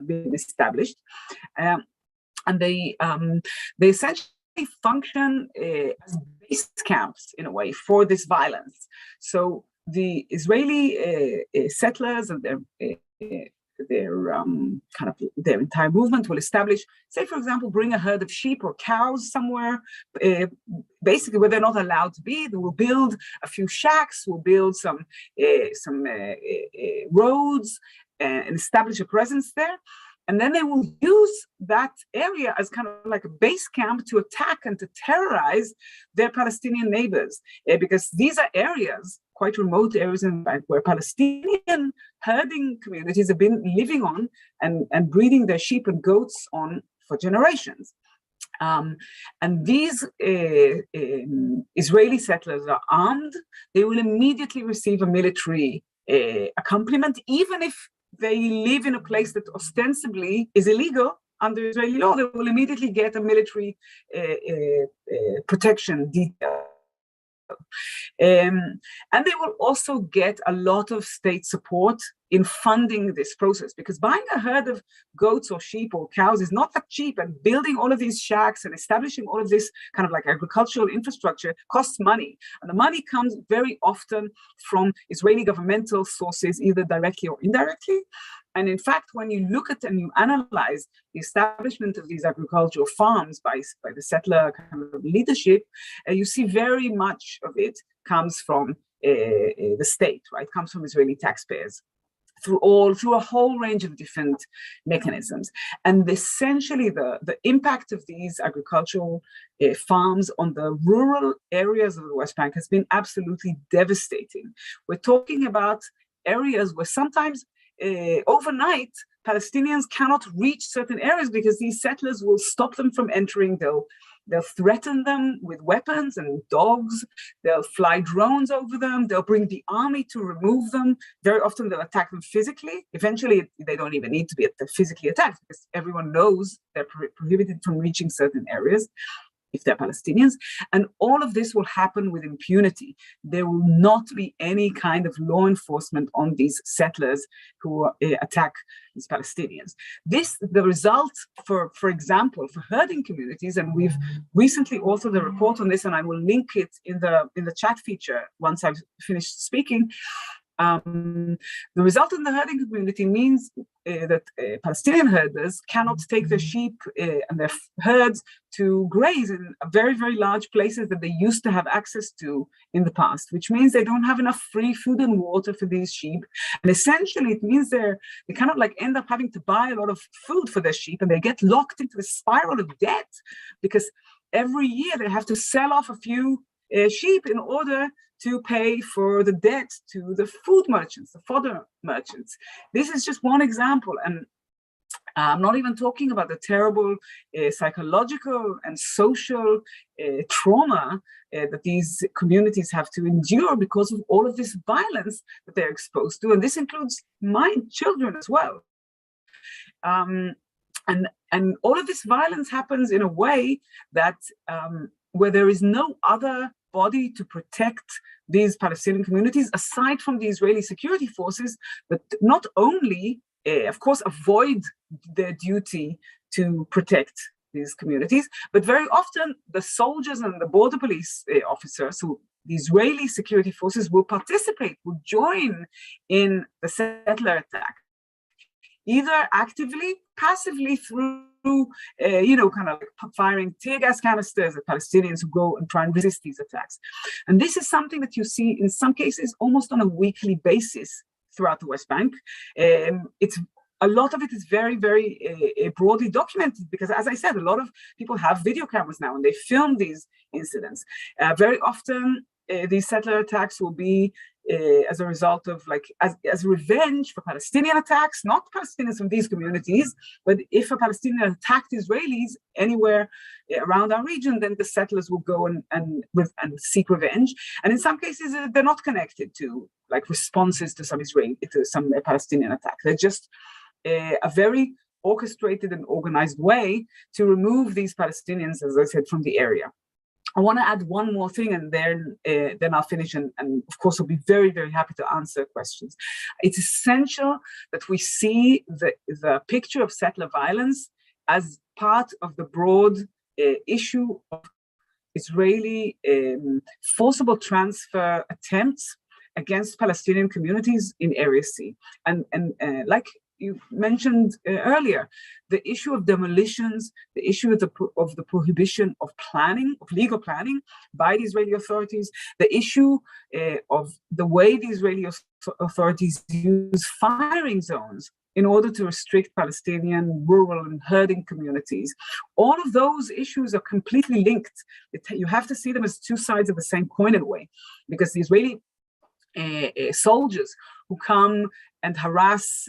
been established, and they essentially function as base camps in a way for this violence. So the Israeli settlers and their entire movement will establish, say for example, bring a herd of sheep or cows somewhere, basically where they're not allowed to be. They will build a few shacks, will build some roads, and establish a presence there. And then they will use that area as kind of like a base camp to attack and to terrorize their Palestinian neighbors, because these are areas, quite remote areas in fact, where Palestinian herding communities have been living on and breeding their sheep and goats on for generations. And these Israeli settlers are armed. They will immediately receive a military accompaniment, even if they live in a place that ostensibly is illegal under Israeli law. They will immediately get a military protection detail. And they will also get a lot of state support in funding this process, because buying a herd of goats or sheep or cows is not that cheap, and building all of these shacks and establishing all of this kind of like agricultural infrastructure costs money. And the money comes very often from Israeli governmental sources, either directly or indirectly. And in fact, when you look at and you analyze the establishment of these agricultural farms by the settler kind of leadership, you see very much of it comes from the state, right? Comes from Israeli taxpayers through a whole range of different mechanisms. And essentially the impact of these agricultural farms on the rural areas of the West Bank has been absolutely devastating. We're talking about areas where sometimes overnight, Palestinians cannot reach certain areas because these settlers will stop them from entering. They'll threaten them with weapons and dogs. They'll fly drones over them. They'll bring the army to remove them. Very often they'll attack them physically. Eventually, they don't even need to be physically attacked because everyone knows they're prohibited from reaching certain areas if they're Palestinians. And all of this will happen with impunity. There will not be any kind of law enforcement on these settlers who attack these Palestinians. The result, for example, for herding communities, and we've recently authored a report on this, and I will link it in the chat feature once I've finished speaking. The result in the herding community means that Palestinian herders cannot take their sheep and their herds to graze in very, very large places that they used to have access to in the past, which means they don't have enough free food and water for these sheep. And essentially, it means they kind of like end up having to buy a lot of food for their sheep, and they get locked into a spiral of debt because every year they have to sell off a few sheep in order to pay for the debt to the food merchants, the fodder merchants. This is just one example. And I'm not even talking about the terrible psychological and social trauma that these communities have to endure because of all of this violence that they're exposed to. And this includes my children as well. And all of this violence happens in a way that where there is no other body to protect these Palestinian communities aside from the Israeli security forces that not only, of course, avoid their duty to protect these communities, but very often the soldiers and the border police officers, who the Israeli security forces will participate, will join in the settler attack, either actively, passively through kind of like firing tear gas canisters at Palestinians who go and try and resist these attacks. And this is something that you see in some cases almost on a weekly basis throughout the West Bank. A lot of it is very, very broadly documented because, as I said, a lot of people have video cameras now and they film these incidents. Very often, these settler attacks will be as a result of as revenge for Palestinian attacks, not Palestinians from these communities, but if a Palestinian attacked Israelis anywhere around our region, then the settlers will go and seek revenge. And in some cases, they're not connected to responses to some Palestinian attack. They're just a very orchestrated and organized way to remove these Palestinians, as I said, from the area. I want to add one more thing, and then I'll finish. And of course, I'll be very, very happy to answer questions. It's essential that we see the picture of settler violence as part of the broad issue of Israeli forcible transfer attempts against Palestinian communities in Area C. And like you mentioned earlier, the issue of demolitions, the issue of the prohibition of planning, of legal planning by the Israeli authorities, the issue of the way the Israeli authorities use firing zones in order to restrict Palestinian rural and herding communities. All of those issues are completely linked. You have to see them as two sides of the same coin in a way, because the Israeli soldiers who come and harass,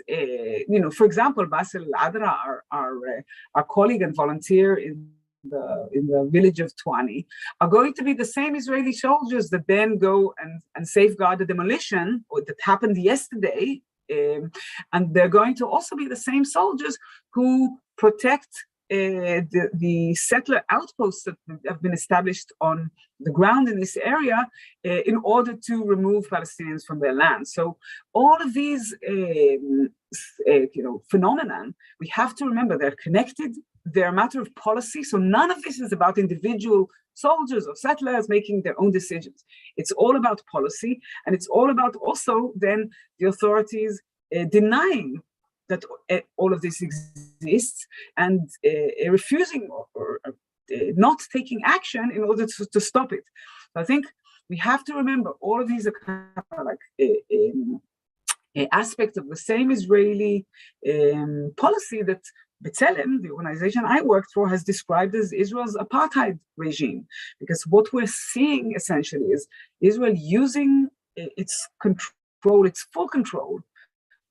for example, Basil Adra, our colleague and volunteer in the village of Tuani, are going to be the same Israeli soldiers that then go and safeguard the demolition that happened yesterday. And they're going to also be the same soldiers who protect the settler outposts that have been established on the ground in this area in order to remove Palestinians from their land. So all of these phenomenon, we have to remember they're connected. They're a matter of policy. So none of this is about individual soldiers or settlers making their own decisions. It's all about policy, and it's all about also then the authorities denying that all of this exists and refusing or not taking action in order to stop it. So I think we have to remember all of these are kind of like aspects of the same Israeli policy that B'Tselem, the organization I worked for, has described as Israel's apartheid regime. Because what we're seeing essentially is Israel using its control, its full control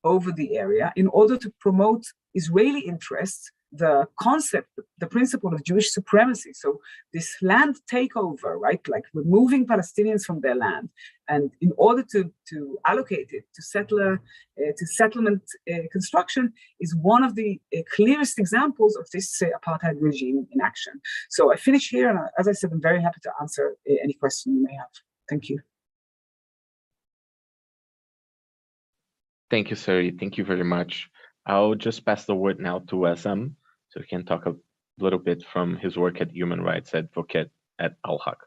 over the area in order to promote Israeli interests, the concept, the principle of Jewish supremacy. So this land takeover, right, like removing Palestinians from their land, and in order to allocate it to settlement construction, is one of the clearest examples of this apartheid regime in action. So I finish here, and as I said, I'm very happy to answer any question you may have. Thank you. Thank you, Sari. Thank you very much. I'll just pass the word now to Wessam, so he can talk a little bit from his work at Human Rights Advocate at Al-Haq.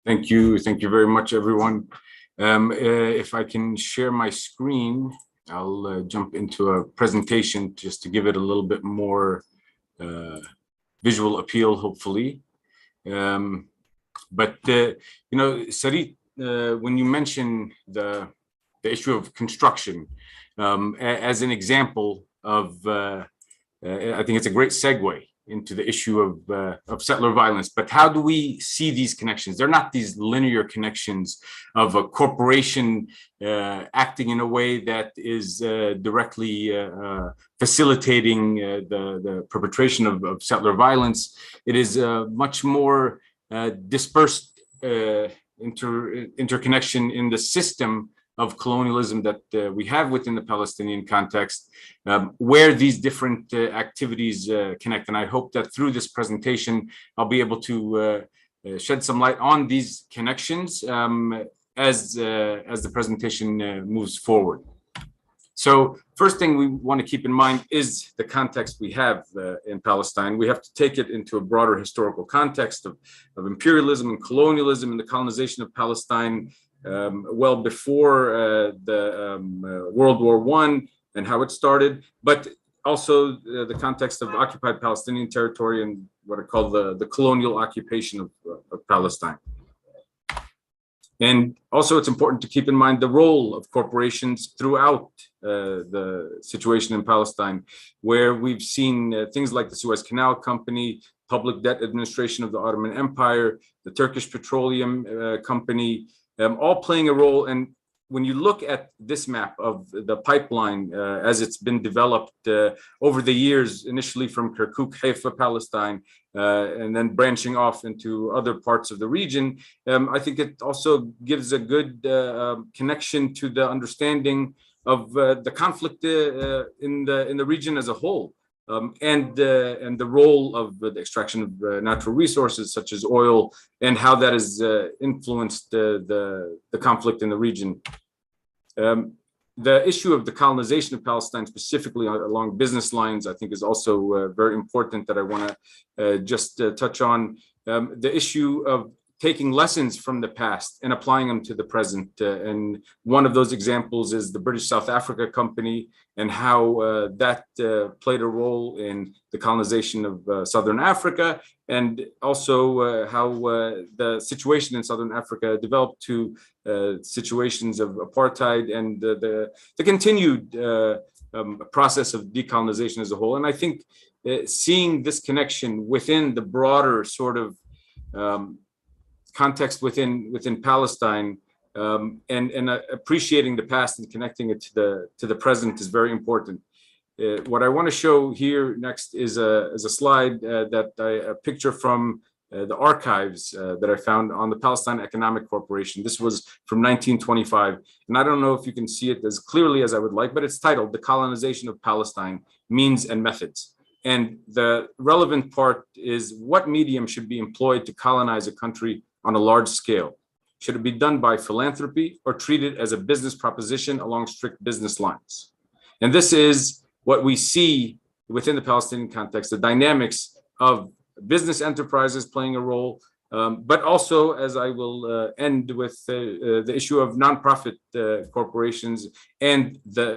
Thank you. Thank you very much, everyone. If I can share my screen, I'll jump into a presentation just to give it a little bit more visual appeal, hopefully. Sarit, when you mention the issue of construction as an example of, I think it's a great segue into the issue of settler violence. But how do we see these connections? They're not these linear connections of a corporation acting in a way that is directly facilitating the perpetration of settler violence. It is much more dispersed interconnection in the system of colonialism that we have within the Palestinian context, where these different activities connect. And I hope that through this presentation, I'll be able to shed some light on these connections as the presentation moves forward. So first thing we want to keep in mind is the context we have in Palestine. We have to take it into a broader historical context of imperialism and colonialism and the colonization of Palestine well before the World War I and how it started, but also the context of occupied Palestinian territory and what I call the colonial occupation of Palestine. And also it's important to keep in mind the role of corporations throughout the situation in Palestine, where we've seen things like the Suez Canal Company, Public Debt Administration of the Ottoman Empire, the Turkish Petroleum Company, all playing a role. And when you look at this map of the pipeline as it's been developed over the years, initially from Kirkuk, Haifa, Palestine, and then branching off into other parts of the region, I think it also gives a good connection to the understanding of the conflict in the region as a whole. and the role of the extraction of natural resources such as oil, and how that has influenced the conflict in the region. The issue of the colonization of Palestine, specifically along business lines, I think is also very important, that I want to just touch on. The issue of taking lessons from the past and applying them to the present. And one of those examples is the British South Africa Company, and how that played a role in the colonization of Southern Africa, and also how the situation in Southern Africa developed to situations of apartheid, and the continued process of decolonization as a whole. And I think seeing this connection within the broader sort of context within Palestine, and appreciating the past and connecting it to the present is very important. What I want to show here next is a slide a picture from the archives that I found on the Palestine Economic Corporation. This was from 1925, and I don't know if you can see it as clearly as I would like, but it's titled "The Colonization of Palestine: Means and Methods." And the relevant part is, what medium should be employed to colonize a country on a large scale? Should it be done by philanthropy or treated as a business proposition along strict business lines? And this is what we see within the Palestinian context, the dynamics of business enterprises playing a role, but also, as I will end with, the issue of nonprofit corporations and the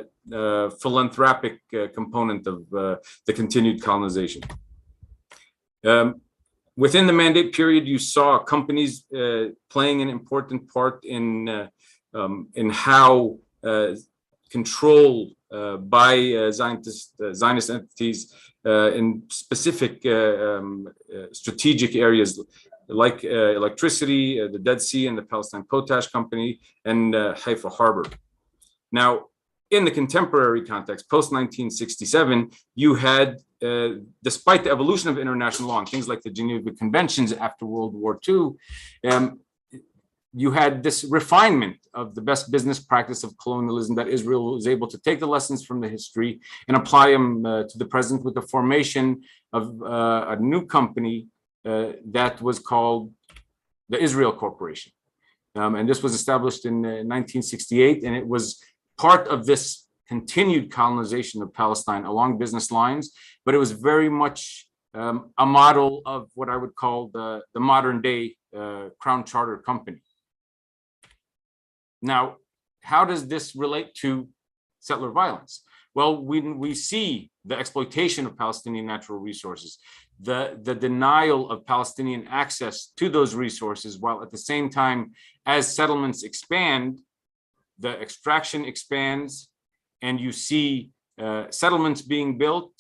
philanthropic component of the continued colonization. Within the mandate period, you saw companies playing an important part in how control by Zionist entities in specific strategic areas like electricity, the Dead Sea and the Palestine Potash Company, and Haifa Harbor. Now, in the contemporary context, post-1967, you had, despite the evolution of international law and things like the Geneva Conventions after World War II, you had this refinement of the best business practice of colonialism, that Israel was able to take the lessons from the history and apply them to the present, with the formation of a new company that was called the Israel Corporation. And this was established in 1968, and it was part of this continued colonization of Palestine along business lines, but it was very much a model of what I would call the modern day Crown Charter Company. Now, how does this relate to settler violence? Well, when we see the exploitation of Palestinian natural resources, the denial of Palestinian access to those resources, while at the same time, as settlements expand, the extraction expands, and you see settlements being built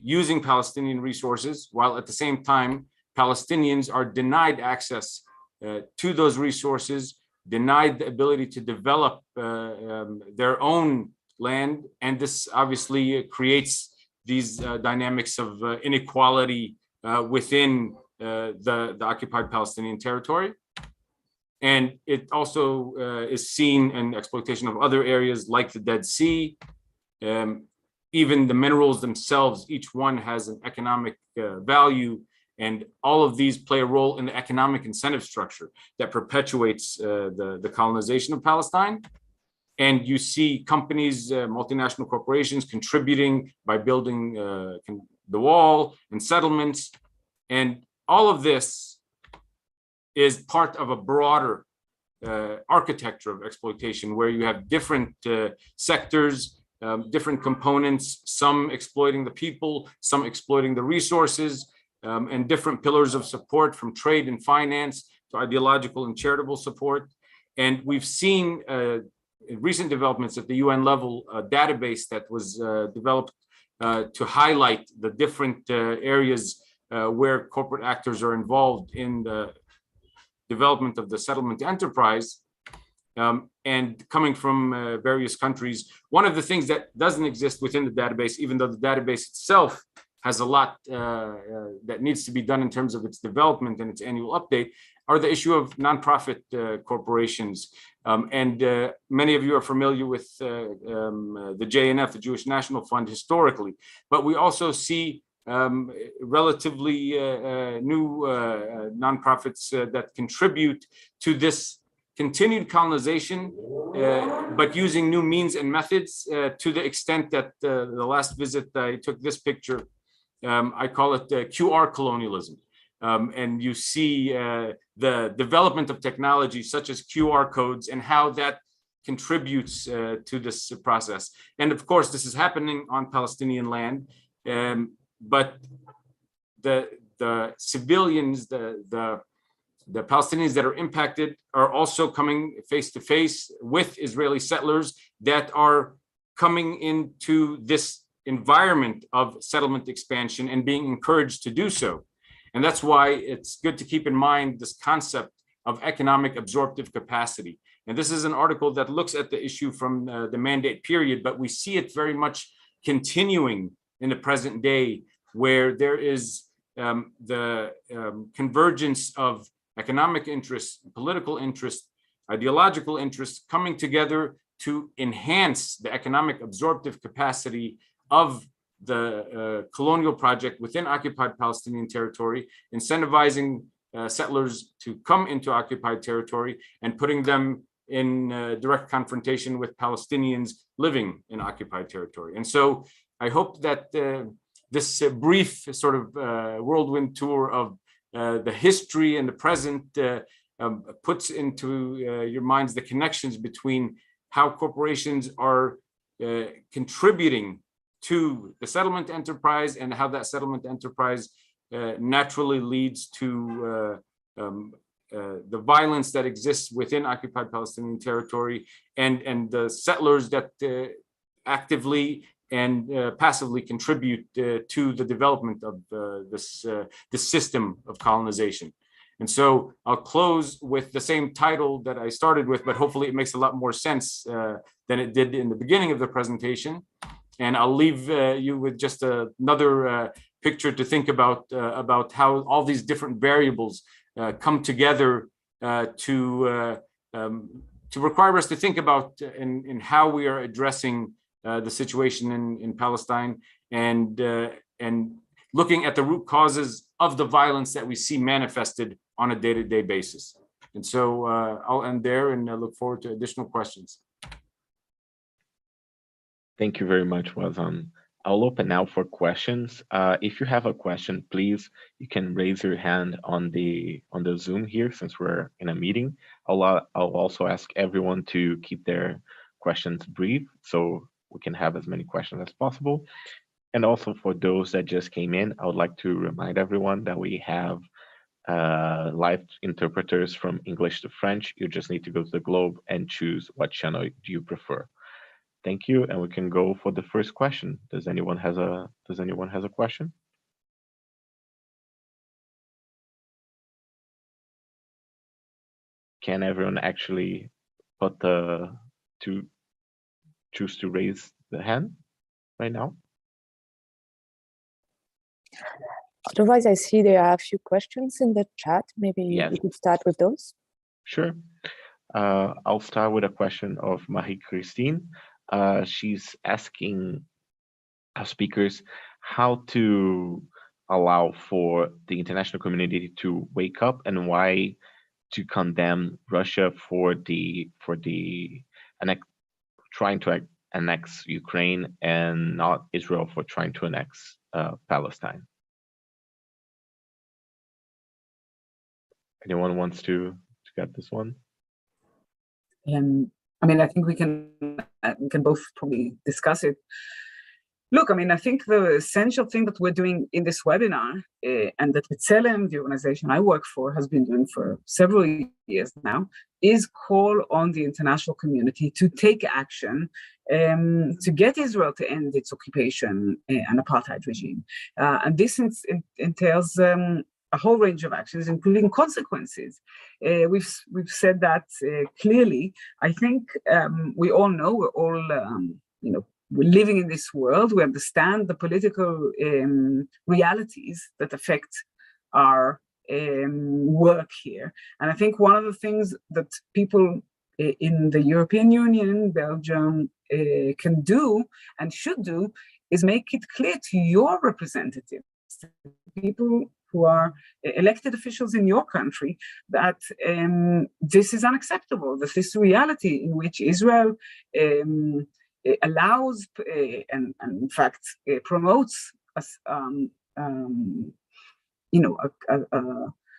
using Palestinian resources, while at the same time, Palestinians are denied access to those resources, denied the ability to develop their own land. And this obviously creates these dynamics of inequality within the occupied Palestinian territory. And it also is seen in exploitation of other areas like the Dead Sea. Even the minerals themselves, each one has an economic value, and all of these play a role in the economic incentive structure that perpetuates the colonization of Palestine. And you see companies, multinational corporations contributing by building the wall and settlements. And all of this is part of a broader architecture of exploitation, where you have different sectors, different components, some exploiting the people, some exploiting the resources, and different pillars of support, from trade and finance to ideological and charitable support. And we've seen recent developments at the UN level, a database that was developed to highlight the different areas where corporate actors are involved in the development of the settlement enterprise, and coming from various countries. One of the things that doesn't exist within the database, even though the database itself has a lot that needs to be done in terms of its development and its annual update, are the issue of nonprofit corporations Many of you are familiar with the JNF, the Jewish National Fund, historically, but we also see relatively new nonprofits that contribute to this continued colonization, but using new means and methods to the extent that the last visit I took this picture, I call it QR colonialism. And you see the development of technology such as QR codes and how that contributes to this process. And of course, this is happening on Palestinian land, but the civilians, the Palestinians that are impacted are also coming face to face with Israeli settlers that are coming into this environment of settlement expansion and being encouraged to do so. And that's why it's good to keep in mind this concept of economic absorptive capacity. And this is an article that looks at the issue from the mandate period, but we see it very much continuing in the present day, where there is the convergence of economic interests, political interests, ideological interests coming together to enhance the economic absorptive capacity of the colonial project within occupied Palestinian territory, incentivizing settlers to come into occupied territory and putting them in direct confrontation with Palestinians living in occupied territory. And so I hope that this brief sort of whirlwind tour of the history and the present puts into your minds the connections between how corporations are contributing to the settlement enterprise and how that settlement enterprise naturally leads to the violence that exists within occupied Palestinian territory and the settlers that actively and passively contribute to the development of this system of colonization. And so I'll close with the same title that I started with, but hopefully it makes a lot more sense than it did in the beginning of the presentation. And I'll leave you with just another picture to think about how all these different variables come together to require us to think about in how we are addressing the situation in Palestine and looking at the root causes of the violence that we see manifested on a day-to-day basis. And so I'll end there and look forward to additional questions. Thank you very much, Wazan. I'll open now for questions. If you have a question, please, you can raise your hand on the Zoom here, since we're in a meeting. I'll also ask everyone to keep their questions brief, so we can have as many questions as possible. And also for those that just came in, I would like to remind everyone that we have live interpreters from English to French. You just need to go to the globe and choose what channel do you prefer. Thank you, and we can go for the first question. Does anyone has a question? Can everyone actually put choose to raise the hand right now? Otherwise, I see there are a few questions in the chat. Maybe Yes. we could start with those. Sure. I'll start with a question of Marie-Christine. She's asking our speakers how to allow for the international community to wake up and why to condemn Russia for trying to annex Ukraine and not Israel for trying to annex Palestine. Anyone wants to get this one? I mean, I think we can both probably discuss it. Look, I mean, I think the essential thing that we're doing in this webinar and that B'Tselem, the organization I work for, has been doing for several years now, is call on the international community to take action to get Israel to end its occupation and apartheid regime. And this entails a whole range of actions, including consequences. We've said that clearly. I think we all know, we're all, we're living in this world. We understand the political realities that affect our work here. And I think one of the things that people in the European Union, Belgium can do and should do is make it clear to your representatives, people who are elected officials in your country, that this is unacceptable, that this reality in which Israel allows and in fact promotes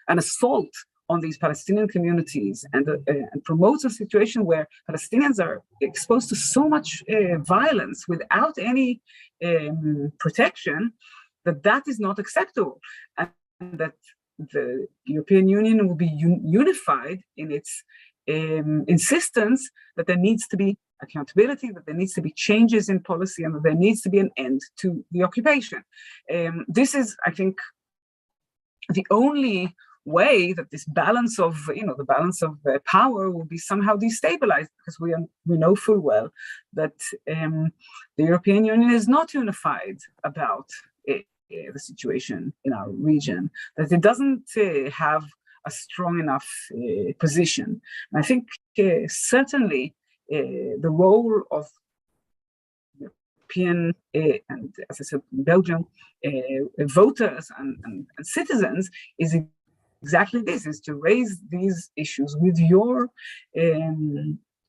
an assault on these Palestinian communities and promotes a situation where Palestinians are exposed to so much violence without any protection, that is not acceptable, and that the European Union will be unified in its insistence that there needs to be accountability, that there needs to be changes in policy, and that there needs to be an end to the occupation. This is, I think, the only way that this balance of, the balance of power will be somehow destabilized, because we know full well that the European Union is not unified about the situation in our region, that it doesn't have a strong enough position. And I think certainly the role of European and, as I said, Belgium voters and citizens is exactly this, is to raise these issues with your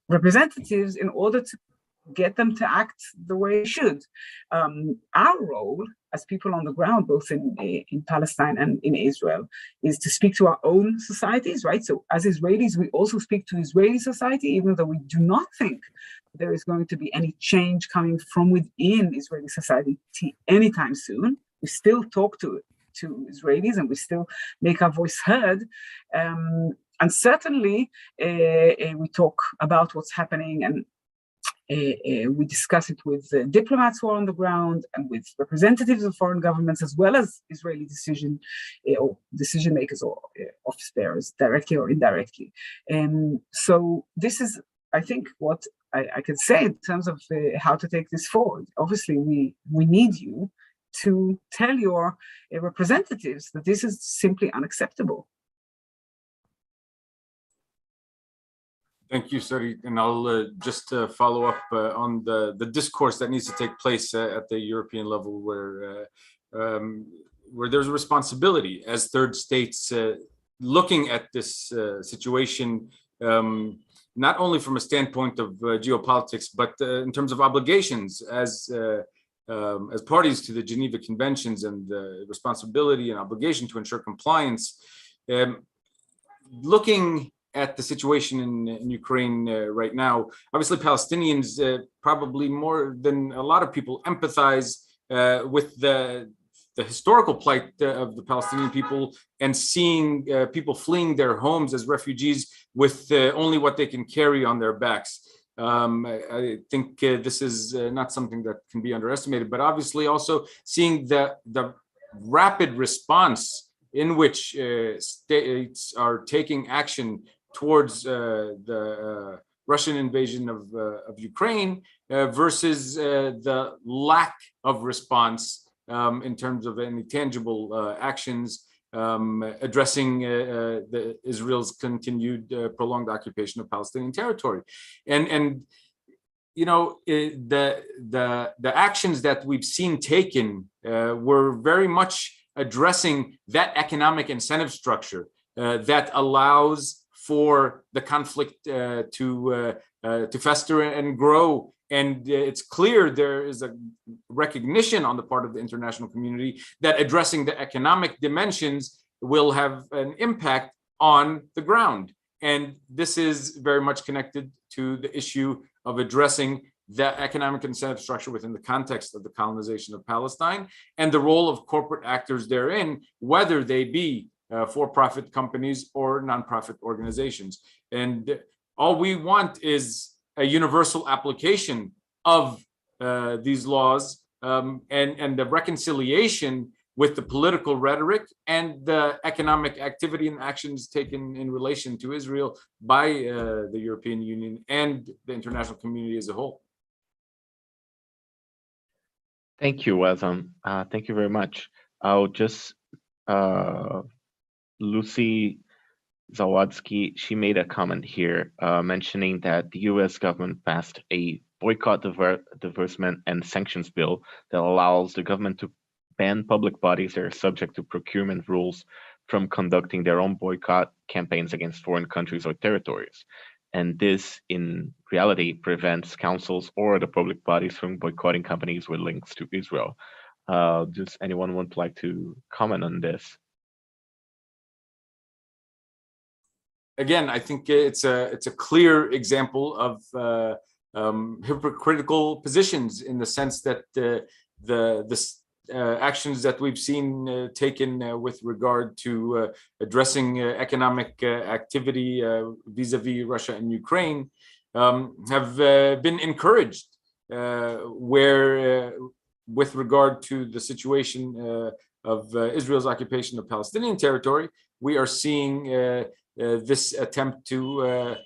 representatives in order to get them to act the way they should. Our role as people on the ground, both in Palestine and in Israel, is to speak to our own societies, right? So as Israelis, we also speak to Israeli society, even though we do not think there is going to be any change coming from within Israeli society anytime soon. We still talk to Israelis, and we still make our voice heard. And certainly, we talk about what's happening, and we discuss it with diplomats who are on the ground and with representatives of foreign governments, as well as Israeli decision makers or office bearers, directly or indirectly. So this is, I think, what I can say in terms of how to take this forward. Obviously, we need you to tell your representatives that this is simply unacceptable. Thank you, Sari. And I'll just follow up on the discourse that needs to take place at the European level, where there's a responsibility as third states looking at this situation, not only from a standpoint of geopolitics, but in terms of obligations as parties to the Geneva Conventions, and the responsibility and obligation to ensure compliance. Looking at the situation in Ukraine right now, obviously Palestinians probably more than a lot of people empathize with the historical plight of the Palestinian people, and seeing people fleeing their homes as refugees with only what they can carry on their backs. I think this is not something that can be underestimated, but obviously also seeing the rapid response in which states are taking action towards the Russian invasion of Ukraine versus the lack of response in terms of any tangible actions addressing Israel's continued prolonged occupation of Palestinian territory. And you know, the actions that we've seen taken were very much addressing that economic incentive structure that allows for the conflict to fester and grow. And it's clear there is a recognition on the part of the international community that addressing the economic dimensions will have an impact on the ground. And this is very much connected to the issue of addressing the economic incentive structure within the context of the colonization of Palestine, and the role of corporate actors therein, whether they be for-profit companies or nonprofit organizations. And all we want is a universal application of these laws and the reconciliation with the political rhetoric and the economic activity and actions taken in relation to Israel by the European Union and the international community as a whole. Thank you, Wazam. Thank you very much. I'll just, Lucy Zawadzki, she made a comment here mentioning that the US government passed a boycott, divestment, and sanctions bill that allows the government to ban public bodies that are subject to procurement rules from conducting their own boycott campaigns against foreign countries or territories. And this, in reality, prevents councils or the public bodies from boycotting companies with links to Israel. Does anyone would like to comment on this? Again, I think it's a clear example of hypocritical positions, in the sense that the actions that we've seen taken with regard to addressing economic activity vis-a-vis Russia and Ukraine have been encouraged, where with regard to the situation of Israel's occupation of Palestinian territory, we are seeing this attempt to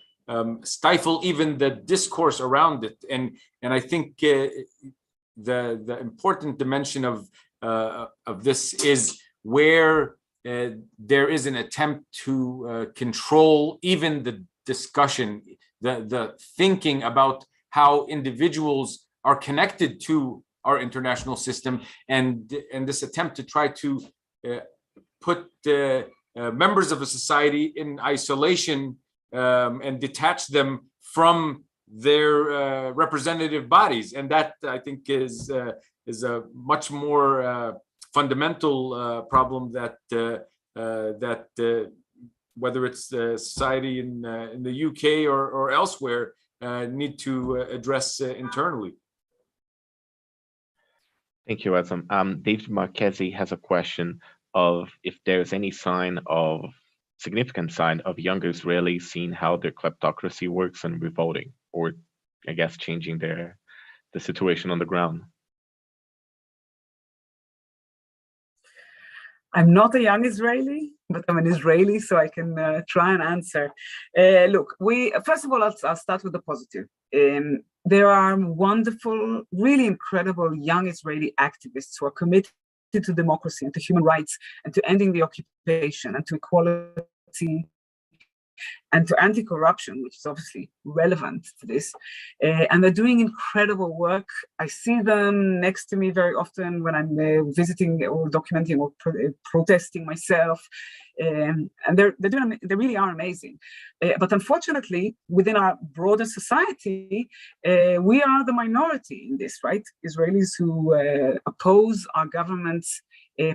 stifle even the discourse around it, and I think the important dimension of this is where there is an attempt to control even the discussion, the thinking about how individuals are connected to our international system, and this attempt to try to put members of a society in isolation and detach them from their representative bodies, and that, I think, is a much more fundamental problem that whether it's the society in the UK or elsewhere need to address internally. Thank you, Azam. David Marchesi has a question of if there's any significant sign of young Israelis seeing how their kleptocracy works and revolting, or I guess changing the situation on the ground. I'm not a young Israeli, but I'm an Israeli, so I can try and answer. Look, first of all, I'll start with the positive. There are wonderful, really incredible young Israeli activists who are committed to democracy and to human rights and to ending the occupation and to equality and to anti-corruption, which is obviously relevant to this. And they're doing incredible work. I see them next to me very often when I'm visiting or documenting or protesting myself. And they really are amazing. But unfortunately, within our broader society, we are the minority in this, right? Israelis who oppose our government's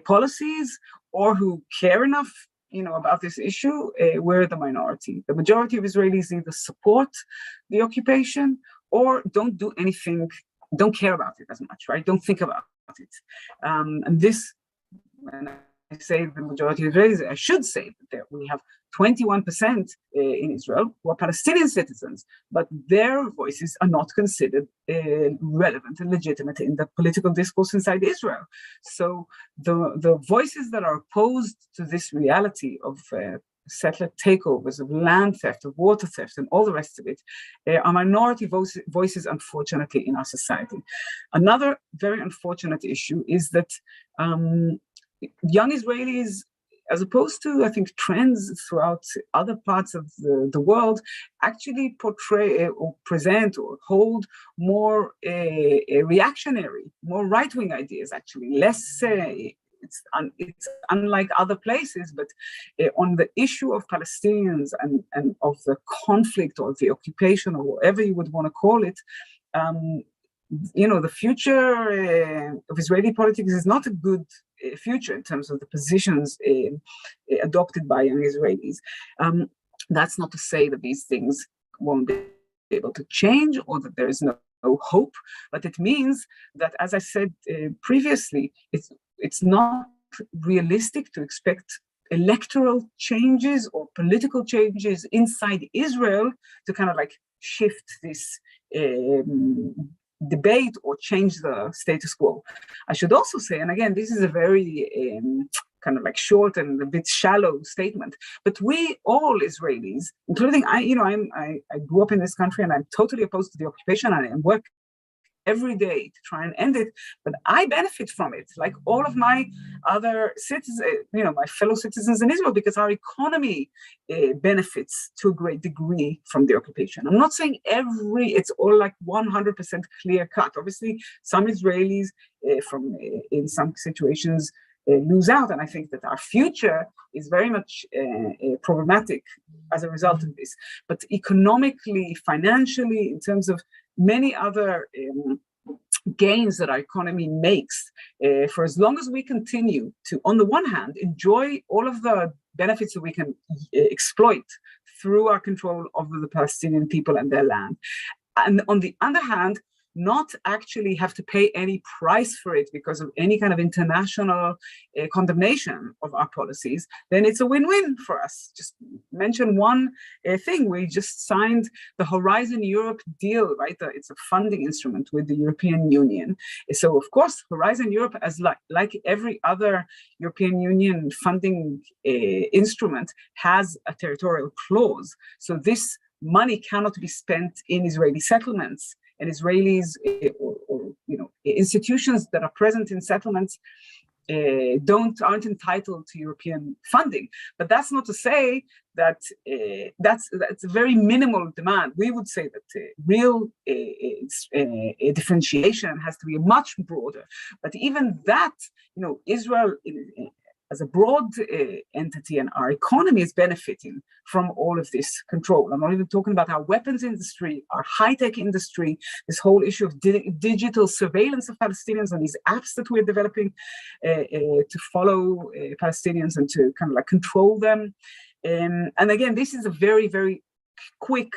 policies or who care enough about this issue, we're the minority. The majority of Israelis either support the occupation or don't do anything, don't care about it as much, right? Don't think about it. And this, when I say the majority of Israelis, I should say that we have 21% in Israel who are Palestinian citizens, but their voices are not considered relevant and legitimate in the political discourse inside Israel. So the voices that are opposed to this reality of settler takeovers, of land theft, of water theft, and all the rest of it, are minority voices, unfortunately, in our society. Another very unfortunate issue is that young Israelis, as opposed to, I think, trends throughout other parts of the world, actually portray or present or hold more reactionary, more right-wing ideas, actually, less, it's unlike other places, but on the issue of Palestinians and of the conflict or the occupation or whatever you would want to call it, the future of Israeli politics is not a good future in terms of the positions adopted by young Israelis. That's not to say that these things won't be able to change or that there is no hope, but it means that, as I said previously, it's not realistic to expect electoral changes or political changes inside Israel to kind of like shift this debate or change the status quo. I should also say, and again, this is a very kind of like short and a bit shallow statement, but we all Israelis, including I grew up in this country and I'm totally opposed to the occupation and I work every day to try and end it, but I benefit from it, like all of my other citizens, my fellow citizens in Israel, because our economy benefits to a great degree from the occupation. I'm not saying it's all like 100% clear cut. Obviously, some Israelis in some situations lose out, and I think that our future is very much problematic as a result of this. But economically, financially, in terms of many other gains that our economy makes, for as long as we continue to, on the one hand, enjoy all of the benefits that we can exploit through our control over the Palestinian people and their land, and on the other hand, not actually have to pay any price for it because of any kind of international condemnation of our policies, then it's a win-win for us. Just mention one thing. We just signed the Horizon Europe deal, right? It's a funding instrument with the European Union. So, of course, Horizon Europe, as like every other European Union funding instrument, has a territorial clause. So this money cannot be spent in Israeli settlements. And Israelis or institutions that are present in settlements aren't entitled to European funding. But that's not to say that that's a very minimal demand. We would say that real differentiation has to be much broader. But even that, Israel as a broad entity, and our economy is benefiting from all of this control. I'm not even talking about our weapons industry, our high-tech industry, this whole issue of digital surveillance of Palestinians and these apps that we're developing to follow Palestinians and to kind of like control them. And again, this is a very, very quick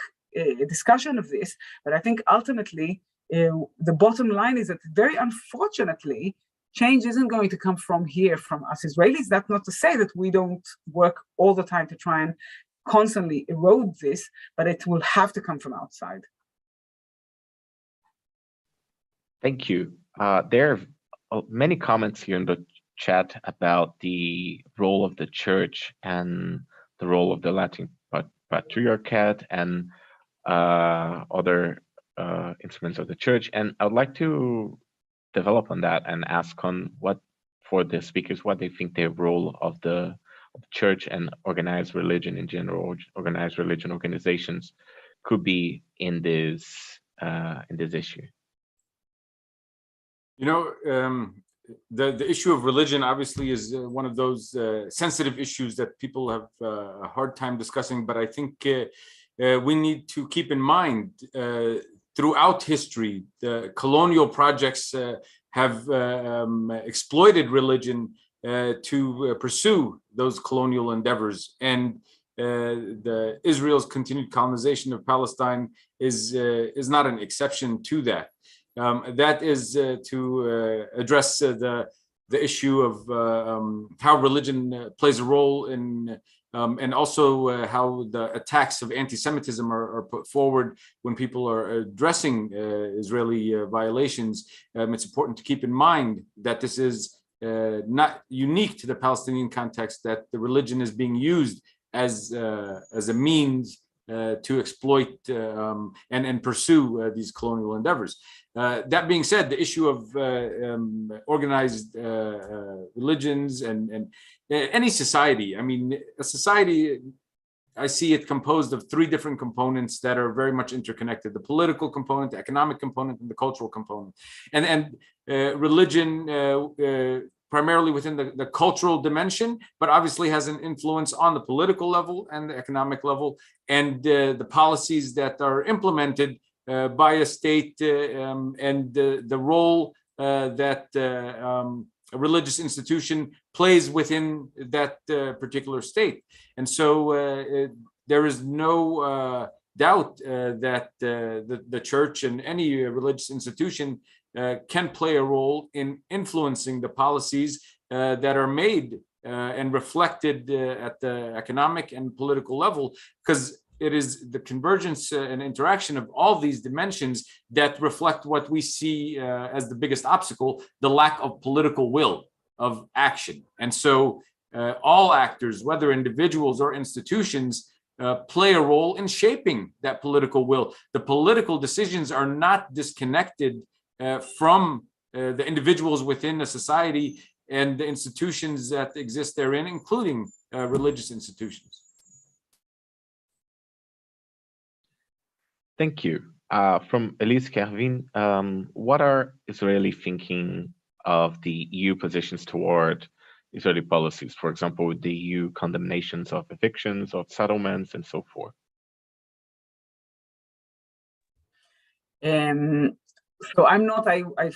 discussion of this, but I think ultimately the bottom line is that very unfortunately, change isn't going to come from here, from us Israelis. That's not to say that we don't work all the time to try and constantly erode this, but it will have to come from outside. Thank you. There are many comments here in the chat about the role of the church and the role of the Latin Patriarchate and other instruments of the church. And I would like to develop on that and ask for the speakers what they think their role of the church and organized religion in general, organized religion organizations, could be in this issue. The issue of religion obviously is one of those sensitive issues that people have a hard time discussing, but I think we need to keep in mind throughout history, the colonial projects have exploited religion to pursue those colonial endeavors, and Israel's continued colonization of Palestine is not an exception to that. That is to address the issue of how religion plays a role in and also how the attacks of anti-Semitism are put forward when people are addressing Israeli violations. It's important to keep in mind that this is not unique to the Palestinian context, that the religion is being used as a means to exploit and pursue these colonial endeavors. That being said, the issue of organized religions and any society, I mean, a society, I see it composed of three different components that are very much interconnected: the political component, the economic component, and the cultural component. And religion primarily within the cultural dimension, but obviously has an influence on the political level and the economic level, and the policies that are implemented by a state and the role that a religious institution plays within that particular state. And so there is no doubt that the church and any religious institution can play a role in influencing the policies that are made and reflected at the economic and political level, because it is the convergence and interaction of all these dimensions that reflect what we see as the biggest obstacle: the lack of political will of action. And so all actors, whether individuals or institutions, play a role in shaping that political will. The political decisions are not disconnected from the individuals within the society and the institutions that exist therein, including religious institutions. Thank you. From Elise Kervin, what are Israeli thinking of the EU positions toward Israeli policies, for example, with the EU condemnations of evictions, of settlements, and so forth? So I'm not,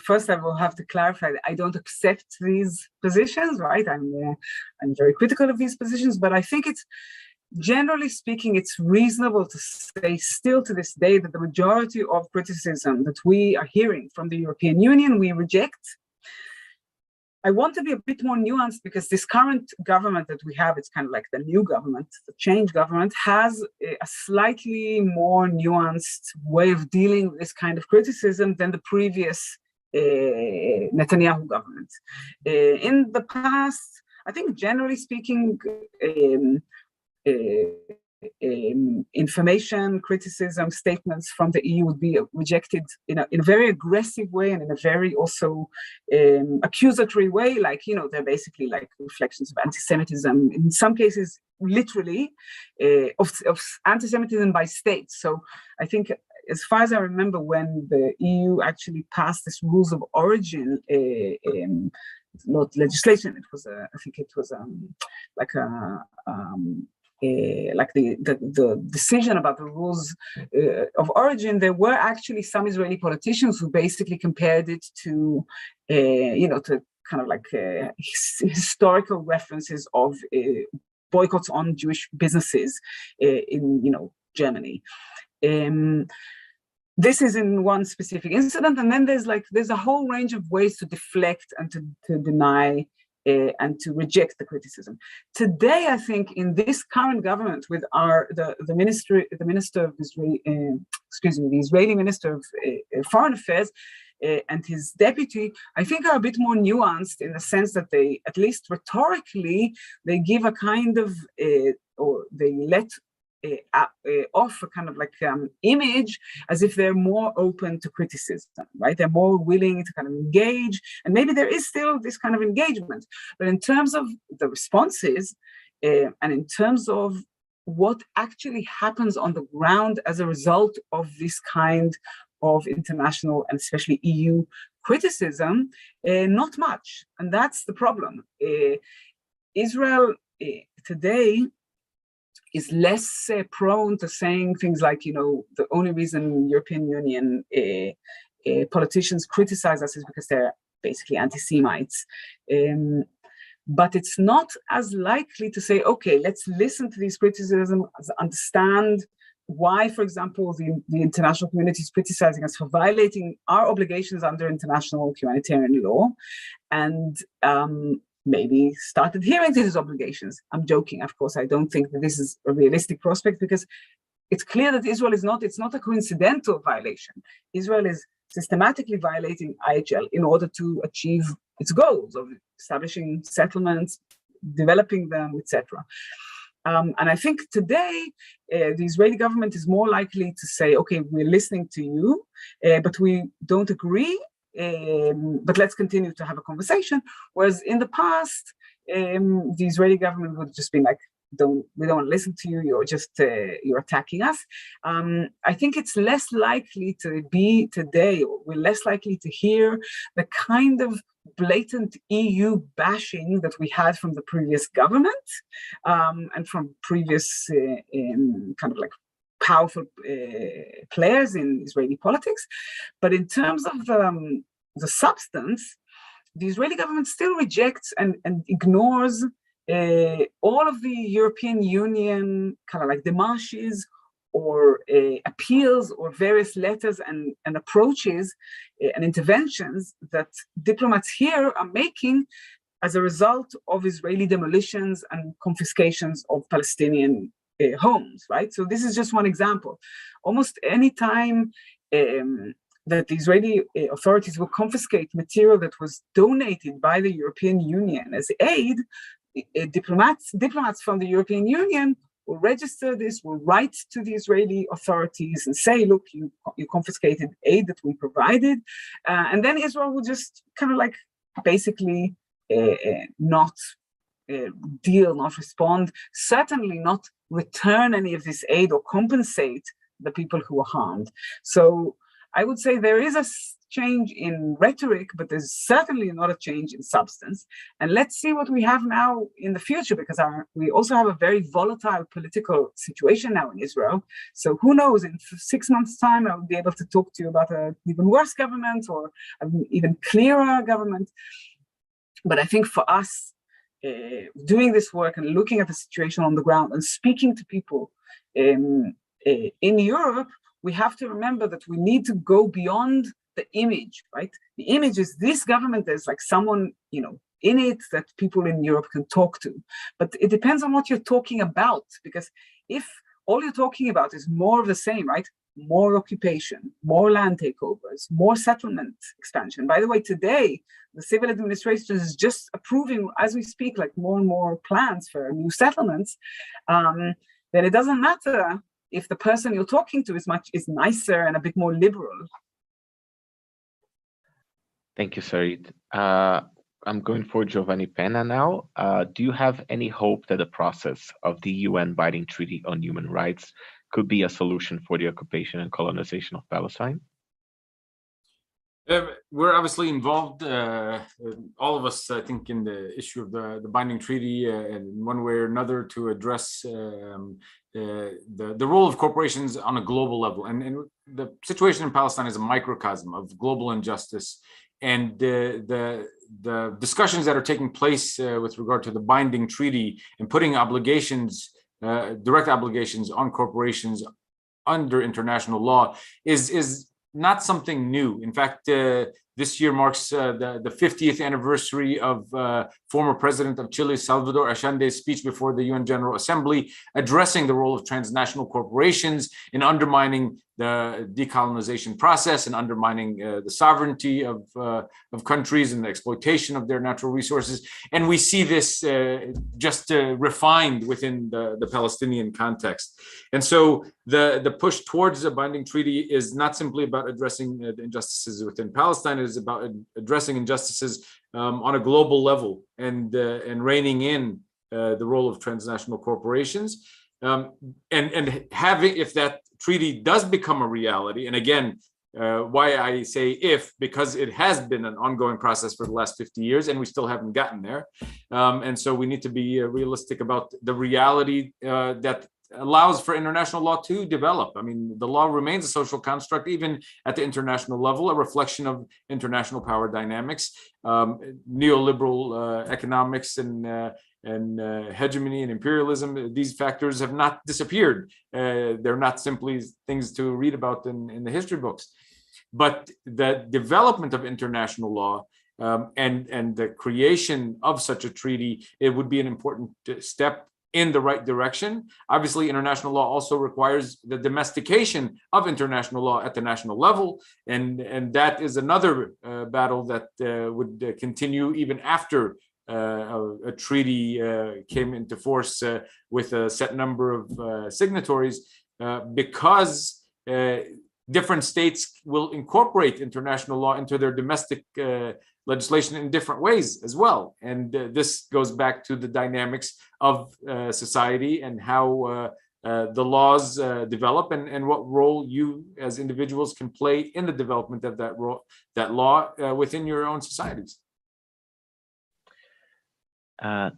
first I will have to clarify that I don't accept these positions, right? I'm very critical of these positions, but I think it's, generally speaking, it's reasonable to say still to this day that the majority of criticism that we are hearing from the European Union, we reject. I want to be a bit more nuanced because this current government that we have, it's kind of like the new government, the change government, has a slightly more nuanced way of dealing with this kind of criticism than the previous Netanyahu government. In the past, I think generally speaking, information, criticism, statements from the EU would be rejected in a very aggressive way and in a very also accusatory way, like, you know, they're basically like reflections of anti-Semitism, in some cases, literally, of anti-Semitism by states. So I think, as far as I remember, when the EU actually passed this rules of origin, not legislation, it was I think it was like a like the decision about the rules of origin. There were actually some Israeli politicians who basically compared it to, you know, to kind of like historical references of boycotts on Jewish businesses in, you know, Germany. This is in one specific incident, and then there's a whole range of ways to deflect and to deny and to reject the criticism. Today, I think in this current government, with the minister of Israel, the Israeli Minister of Foreign Affairs and his deputy, I think are a bit more nuanced in the sense that they, at least rhetorically, they give a kind of, or they let off a kind of like image as if they're more open to criticism, right? They're more willing to kind of engage, and maybe there is still this kind of engagement. But in terms of the responses and in terms of what actually happens on the ground as a result of this kind of international and especially EU criticism, not much. And that's the problem. Israel today is less prone to saying things like, you know, the only reason European Union politicians criticize us is because they're basically anti-Semites. But it's not as likely to say, okay, let's listen to these criticisms, understand why, for example, the international community is criticizing us for violating our obligations under international humanitarian law, and maybe start adhering to these obligations. I'm joking, of course. I don't think that this is a realistic prospect, because it's clear that Israel is not, it's not a coincidental violation. Israel is systematically violating IHL in order to achieve its goals of establishing settlements, developing them, etc. And I think today, the Israeli government is more likely to say, okay, we're listening to you, but we don't agree, but let's continue to have a conversation. Whereas in the past, the Israeli government would just be like, we don't listen to you, you're just, you're attacking us. I think it's less likely to be today, or we're less likely to hear the kind of blatant EU bashing that we had from the previous government, and from previous kind of like powerful players in Israeli politics. But in terms of the substance, the Israeli government still rejects and ignores all of the European Union kind of like demarches or appeals or various letters and approaches and interventions that diplomats here are making as a result of Israeli demolitions and confiscations of Palestinian homes, right? So this is just one example. Almost any time that the Israeli authorities will confiscate material that was donated by the European Union as aid, diplomats from the European Union will register this, will write to the Israeli authorities and say, look, you confiscated aid that we provided. And then Israel will just kind of like basically not not respond, certainly not return any of this aid or compensate the people who are harmed. So I would say there is a change in rhetoric, but there's certainly not a change in substance. And let's see what we have now in the future, because we also have a very volatile political situation now in Israel. So who knows, in 6 months' time, I'll be able to talk to you about an even worse government or an even clearer government. But I think for us, doing this work and looking at the situation on the ground and speaking to people in Europe, we have to remember that we need to go beyond the image, right? The image is this government, there's like someone, in it that people in Europe can talk to. But it depends on what you're talking about, because if all you're talking about is more of the same, right? More occupation, more land takeovers, more settlement expansion. By the way, today, the civil administration is just approving, as we speak, like more and more plans for new settlements. Then it doesn't matter if the person you're talking to is nicer and a bit more liberal. Thank you, Sarit. I'm going for Giovanni Penna now. Do you have any hope that the process of the UN Binding Treaty on Human Rights could be a solution for the occupation and colonization of Palestine? We're obviously involved, all of us, I think, in the issue of the binding treaty in one way or another to address the role of corporations on a global level. And the situation in Palestine is a microcosm of global injustice. And the discussions that are taking place with regard to the binding treaty and putting obligations, direct obligations on corporations under international law is not something new. In fact, this year marks the 50th anniversary of former president of Chile, Salvador Allende's speech before the UN General Assembly, addressing the role of transnational corporations in undermining the decolonization process and undermining the sovereignty of countries and the exploitation of their natural resources. And we see this just refined within the Palestinian context. And so the push towards a binding treaty is not simply about addressing the injustices within Palestine. It is about addressing injustices on a global level and reining in the role of transnational corporations. And having, if that treaty does become a reality, and again, why I say if, because it has been an ongoing process for the last 50 years and we still haven't gotten there. And so we need to be realistic about the reality that allows for international law to develop. I mean, the law remains a social construct, even at the international level, a reflection of international power dynamics, neoliberal economics and hegemony and imperialism. These factors have not disappeared. They're not simply things to read about in the history books. But the development of international law and the creation of such a treaty, it would be an important step in the right direction. Obviously, international law also requires the domestication of international law at the national level, and that is another battle that would continue even after a treaty came into force with a set number of signatories, because different states will incorporate international law into their domestic legislation in different ways as well. And this goes back to the dynamics of society and how the laws develop and what role you as individuals can play in the development of that law within your own societies.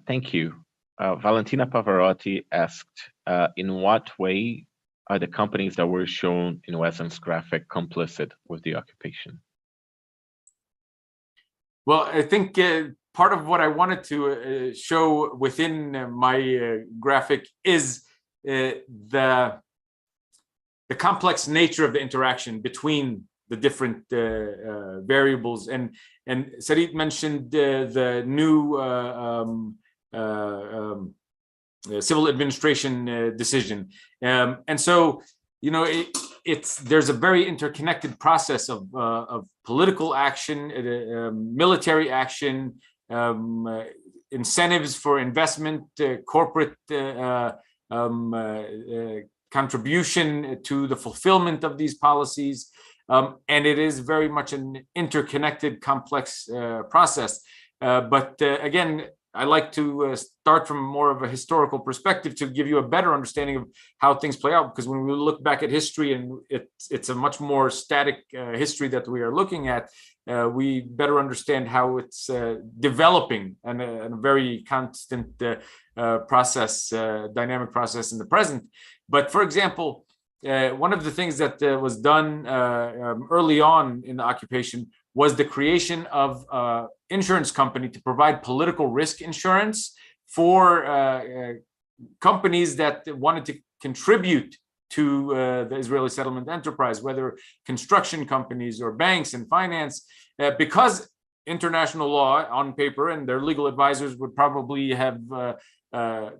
Thank you. Valentina Pavarotti asked, in what way are the companies that were shown in Weston's graphic complicit with the occupation? Well, I think part of what I wanted to show within my graphic is the complex nature of the interaction between the different variables. And Sarit mentioned the new civil administration decision. And so, you know, there's a very interconnected process of political action, military action, incentives for investment, corporate contribution to the fulfillment of these policies. And it is very much an interconnected, complex process. But again, I like to start from more of a historical perspective to give you a better understanding of how things play out. Because when we look back at history, and it's a much more static history that we are looking at, we better understand how it's developing and a very constant process, dynamic process in the present. But for example, one of the things that was done early on in the occupation was the creation of an insurance company to provide political risk insurance for companies that wanted to contribute to the Israeli settlement enterprise, whether construction companies or banks and finance, because international law on paper, and their legal advisors would probably have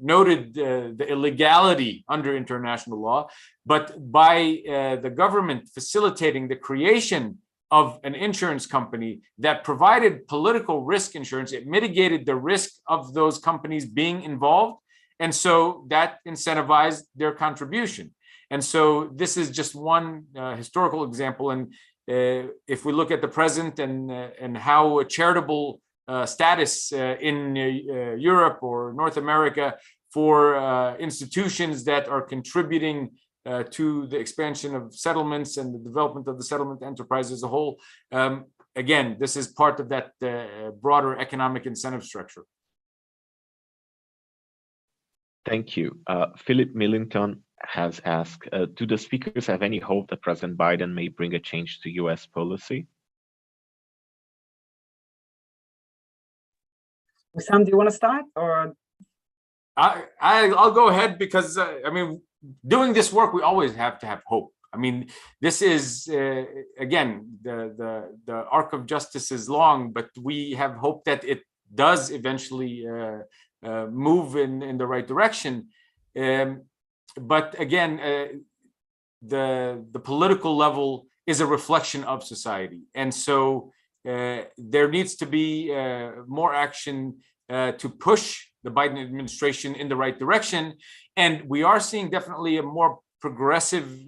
noted the illegality under international law, but by the government facilitating the creation of an insurance company that provided political risk insurance, it mitigated the risk of those companies being involved. And so that incentivized their contribution. And so this is just one historical example. And if we look at the present and how a charitable status in Europe or North America for institutions that are contributing to the expansion of settlements and the development of the settlement enterprise as a whole. Again, this is part of that broader economic incentive structure. Thank you. Philip Millington has asked, do the speakers have any hope that President Biden may bring a change to US policy? Sam, do you want to start? Or I'll go ahead because, I mean, doing this work, we always have to have hope. I mean, this is, again, the arc of justice is long, but we have hope that it does eventually move in the right direction. But again, the political level is a reflection of society. And so there needs to be more action to push the Biden administration in the right direction. And we are seeing definitely a more progressive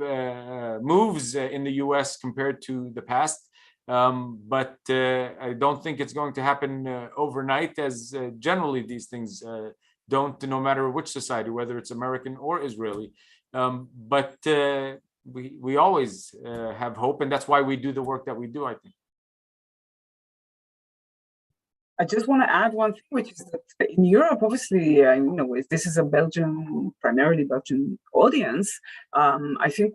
moves in the US compared to the past. But I don't think it's going to happen overnight, as generally these things don't, no matter which society, whether it's American or Israeli. But we always have hope, and that's why we do the work that we do, I think. I just want to add one thing, which is that in Europe, obviously, this is a primarily Belgian audience. I think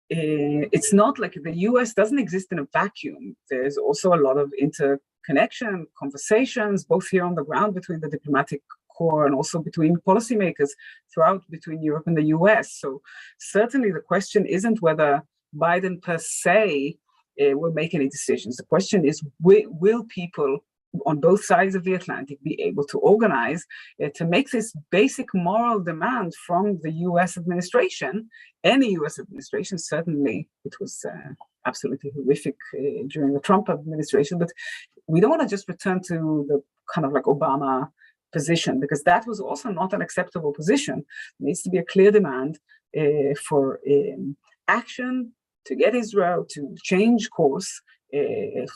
it's not like the US doesn't exist in a vacuum. There's also a lot of interconnection, conversations, both here on the ground between the diplomatic corps and also between policymakers between Europe and the US. So certainly the question isn't whether Biden per se will make any decisions. The question is, will people on both sides of the Atlantic be able to organize to make this basic moral demand from the US administration, any US administration. Certainly it was absolutely horrific during the Trump administration, but we don't want to just return to the kind of like Obama position, because that was also not an acceptable position. There needs to be a clear demand for action to get Israel to change course, and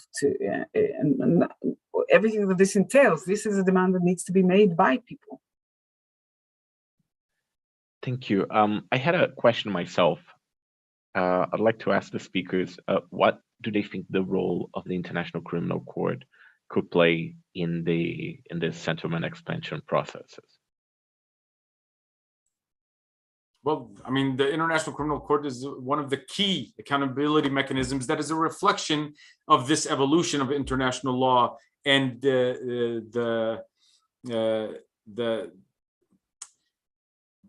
everything that this entails. This is a demand that needs to be made by people. Thank you. I had a question myself. I'd like to ask the speakers, what do they think the role of the International Criminal Court could play in the settlement expansion processes? Well, I mean, the International Criminal Court is one of the key accountability mechanisms that is a reflection of this evolution of international law and the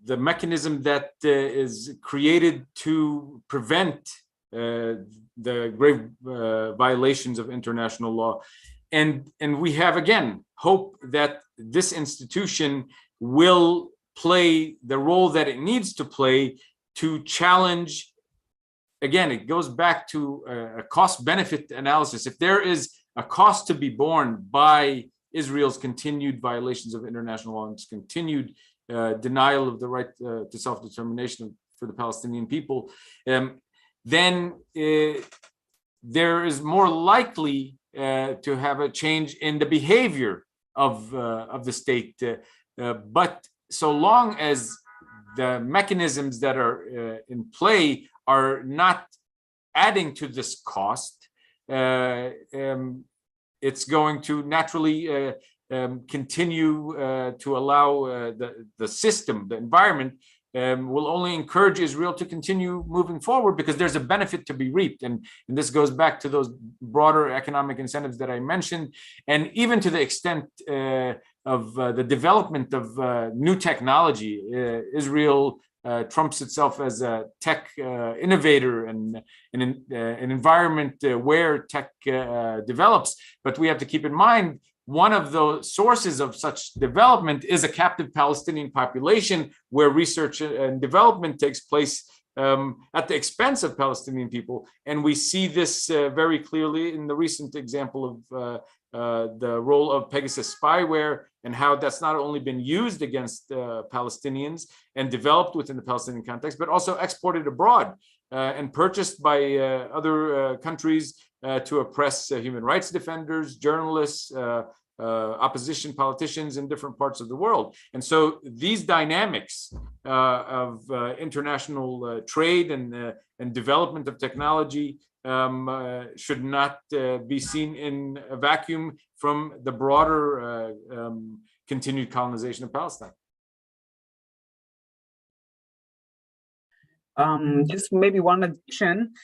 mechanism that is created to prevent the grave violations of international law. And we have, again, hope that this institution will play the role that it needs to play to challenge. Again, it goes back to a cost-benefit analysis. If there is a cost to be borne by Israel's continued violations of international law and its continued denial of the right to self-determination for the Palestinian people, then there is more likely to have a change in the behavior of the state. But so long as the mechanisms that are in play are not adding to this cost, it's going to naturally continue to allow the system, the environment, will only encourage Israel to continue moving forward, because there's a benefit to be reaped. And this goes back to those broader economic incentives that I mentioned, and even to the extent of the development of new technology. Israel trumps itself as a tech innovator and an environment where tech develops. But we have to keep in mind, one of the sources of such development is a captive Palestinian population, where research and development takes place at the expense of Palestinian people. And we see this very clearly in the recent example of the role of Pegasus spyware, and how that's not only been used against Palestinians and developed within the Palestinian context, but also exported abroad and purchased by other countries to oppress human rights defenders, journalists, opposition politicians in different parts of the world. And so these dynamics of international trade and development of technology should not be seen in a vacuum from the broader continued colonization of Palestine. Just maybe one addition.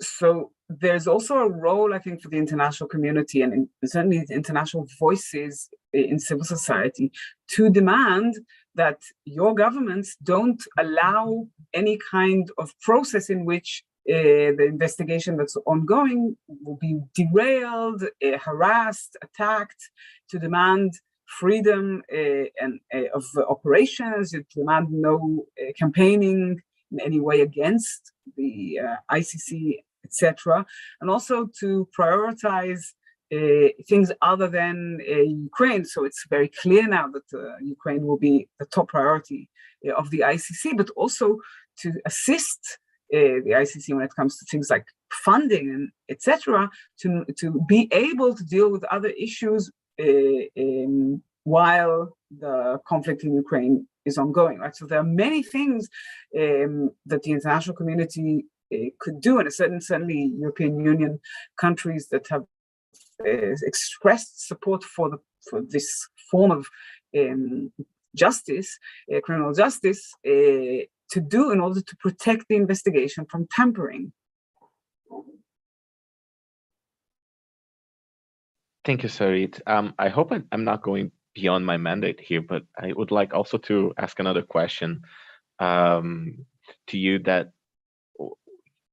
So there's also a role, I think, for the international community and certainly international voices in civil society to demand that your governments don't allow any kind of process in which the investigation that's ongoing will be derailed, harassed, attacked, to demand freedom of operations, to demand no campaigning in any way against the ICC, etc., and also to prioritize things other than Ukraine. So it's very clear now that Ukraine will be the top priority of the ICC, but also to assist the ICC when it comes to things like funding and etc., to be able to deal with other issues while the conflict in Ukraine is ongoing, right? So there are many things that the international community could do, and certainly European Union countries that have expressed support for this form of justice, criminal justice, to do in order to protect the investigation from tampering. Thank you, Sarit. I hope I'm not going beyond my mandate here, but I would like also to ask another question to you. That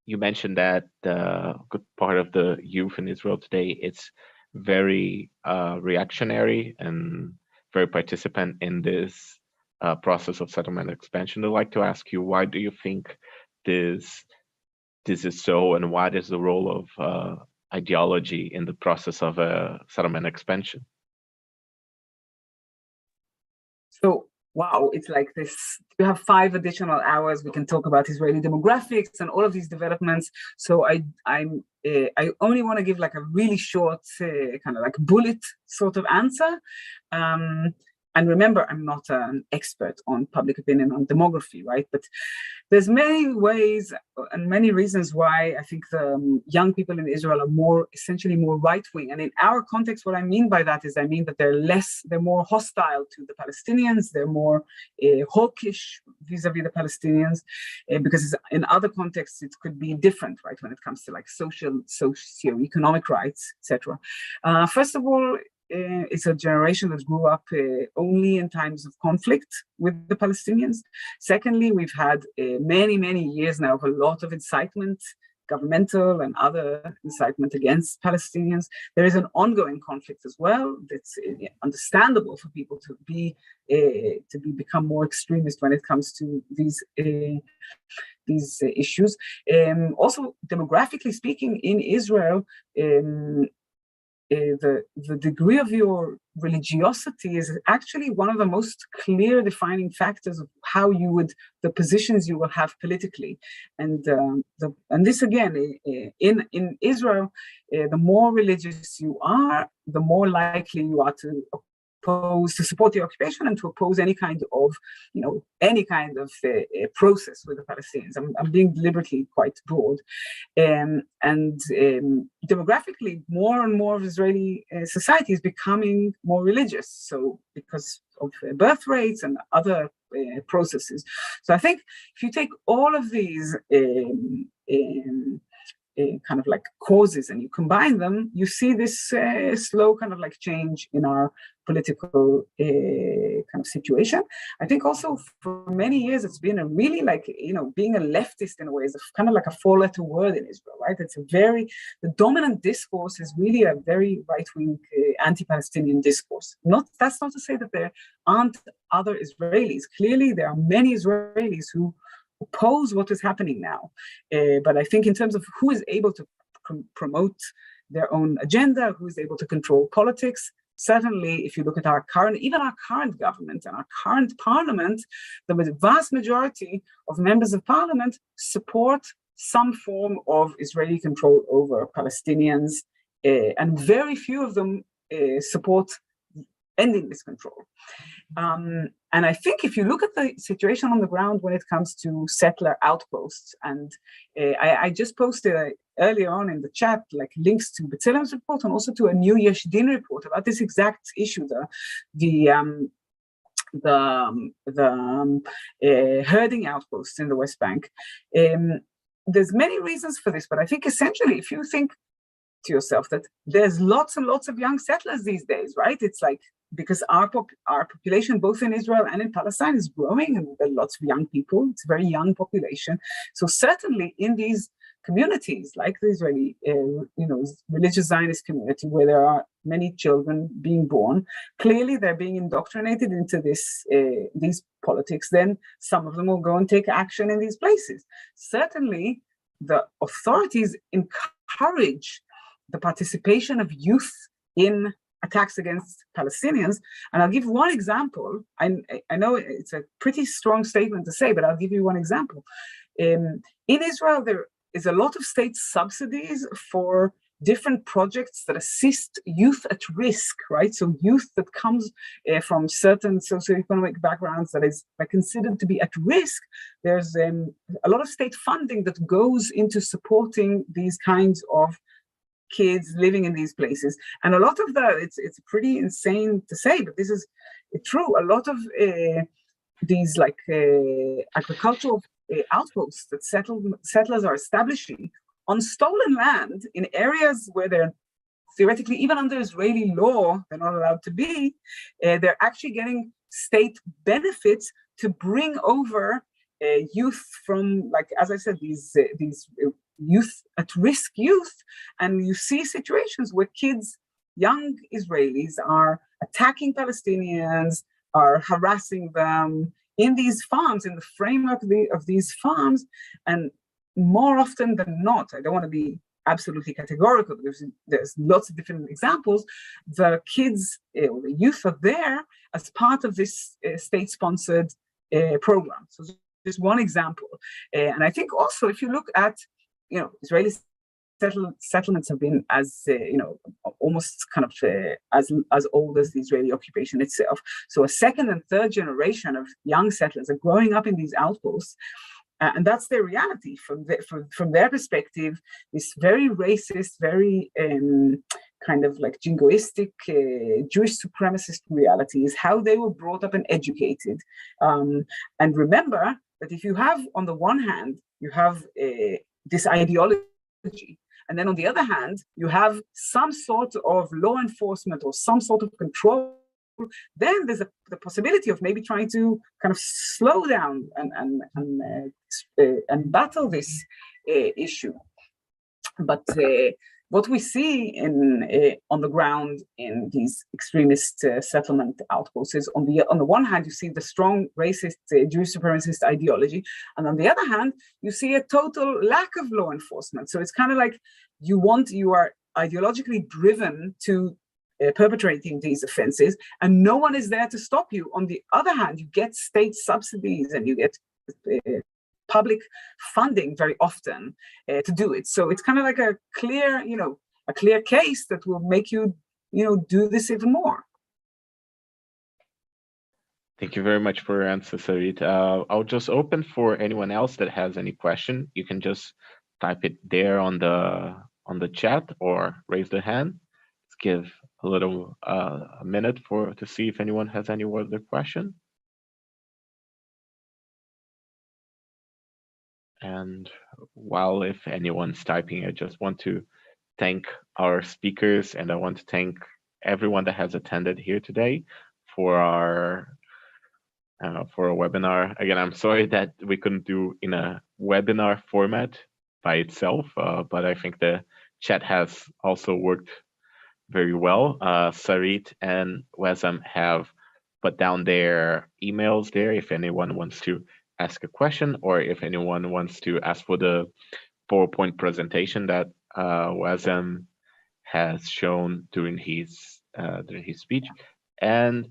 you mentioned that a good part of the youth in Israel today, it's very reactionary and very participant in this process of settlement expansion. I'd like to ask you, why do you think this is so, and what is the role of ideology in the process of a settlement expansion? So, wow, it's like this. You have 5 additional hours. We can talk about Israeli demographics and all of these developments. So I only want to give like a really short, kind of like bullet sort of answer. And remember, I'm not an expert on public opinion on demography, right? But there's many ways and many reasons why I think the young people in Israel are essentially more right-wing. And in our context, what I mean by that is, I mean that they're more hostile to the Palestinians, they're more hawkish vis-a-vis the Palestinians, because in other contexts, it could be different, right? When it comes to like socio-economic rights, etc. First of all, it's a generation that grew up only in times of conflict with the Palestinians. Secondly, we've had many, many years now of a lot of incitement, governmental and other incitement against Palestinians. There is an ongoing conflict as well. That's understandable for people to become more extremist when it comes to these issues. Also, demographically speaking, in Israel, the degree of your religiosity is actually one of the most clear defining factors of how you would, the positions you will have politically. And this again, in Israel, the more religious you are, the more likely you are to support the occupation and to oppose any kind of, process with the Palestinians. I'm being deliberately quite broad. Demographically, more and more of Israeli society is becoming more religious. So because of birth rates and other processes. So I think if you take all of these kind of like causes and you combine them, you see this slow kind of like change in our political kind of situation. I think also for many years it's been a really like, being a leftist in a way is kind of like a four-letter word in Israel, right? It's the dominant discourse is really a very right-wing anti-Palestinian discourse. That's not to say that there aren't other Israelis. Clearly there are many Israelis who oppose what is happening now. But I think in terms of who is able to promote their own agenda, who is able to control politics, certainly if you look at our current government and our current parliament, the vast majority of members of parliament support some form of Israeli control over Palestinians, and very few of them support ending this control. And I think if you look at the situation on the ground when it comes to settler outposts, and I just posted earlier on in the chat like links to B'Tselem's report and also to a new Yesh Din report about this exact issue, the herding outposts in the West Bank. There's many reasons for this, but I think essentially if you think to yourself that there's lots and lots of young settlers these days, right? It's like, because our population, both in Israel and in Palestine, is growing, and there are lots of young people. It's a very young population. So certainly in these communities, like the Israeli, religious Zionist community, where there are many children being born, clearly they're being indoctrinated into these politics. Then some of them will go and take action in these places. Certainly, the authorities encourage the participation of youth in attacks against Palestinians. And I'll give one example. I know it's a pretty strong statement to say, but I'll give you one example. In Israel, there is a lot of state subsidies for different projects that assist youth at risk, right? So youth that comes from certain socioeconomic backgrounds that is considered to be at risk. There's a lot of state funding that goes into supporting these kinds of kids living in these places. And a lot of that, it's pretty insane to say, but this is true. A lot of these agricultural outposts that settlers are establishing on stolen land in areas where they're theoretically, even under Israeli law, they're not allowed to be, they're actually getting state benefits to bring over youth from, as I said, these youth at risk youth. And you see situations where kids, young Israelis, are attacking Palestinians, are harassing them in these farms, in the framework of these farms. And more often than not, I don't want to be absolutely categorical, because there's lots of different examples, the kids, the youth are there as part of this state-sponsored program. So just one example. And I think also, if you look at, Israeli settlements have been almost kind of as old as the Israeli occupation itself. So a second and third generation of young settlers are growing up in these outposts, and that's their reality from their perspective. This very racist, very kind of like jingoistic Jewish supremacist reality is how they were brought up and educated. And remember that if you have, on the one hand, you have this ideology, and then on the other hand, you have some sort of law enforcement or some sort of control, then there's the possibility of maybe trying to kind of slow down and battle this issue. But what we see on the ground in these extremist settlement outposts is, on the one hand, you see the strong racist Jewish supremacist ideology, and on the other hand, you see a total lack of law enforcement. So it's kind of like you are ideologically driven to perpetrating these offenses, and no one is there to stop you. On the other hand, you get state subsidies and you get public funding very often to do it. So it's kind of like a clear, a clear case that will make you, do this even more. Thank you very much for your answer, Sarit. I'll just open for anyone else that has any question. You can just type it there on the chat or raise the hand. Let's give a little a minute to see if anyone has any other question. And while if anyone's typing, I just want to thank our speakers, and I want to thank everyone that has attended here today for our webinar. Again, I'm sorry that we couldn't do in a webinar format by itself, but I think the chat has also worked very well. Sarit and Wesam have put down their emails there if anyone wants to ask a question, or if anyone wants to ask for the PowerPoint presentation that Wesam has shown during his speech. And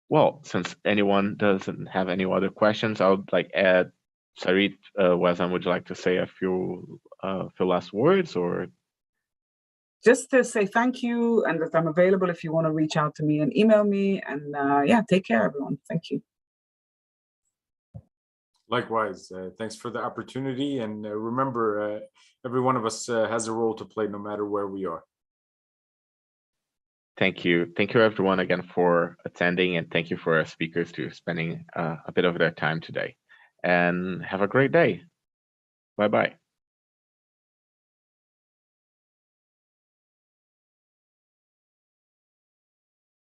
well, since anyone doesn't have any other questions, I would like add, Sarit, Wesam, would you like to say a few last words, or? Just to say thank you, and that I'm available if you want to reach out to me and email me. And yeah, take care, everyone. Thank you. Likewise, thanks for the opportunity. And remember, every one of us has a role to play no matter where we are. Thank you. Thank you, everyone, again, for attending, and thank you for our speakers to spending a bit of their time today. And have a great day. Bye-bye.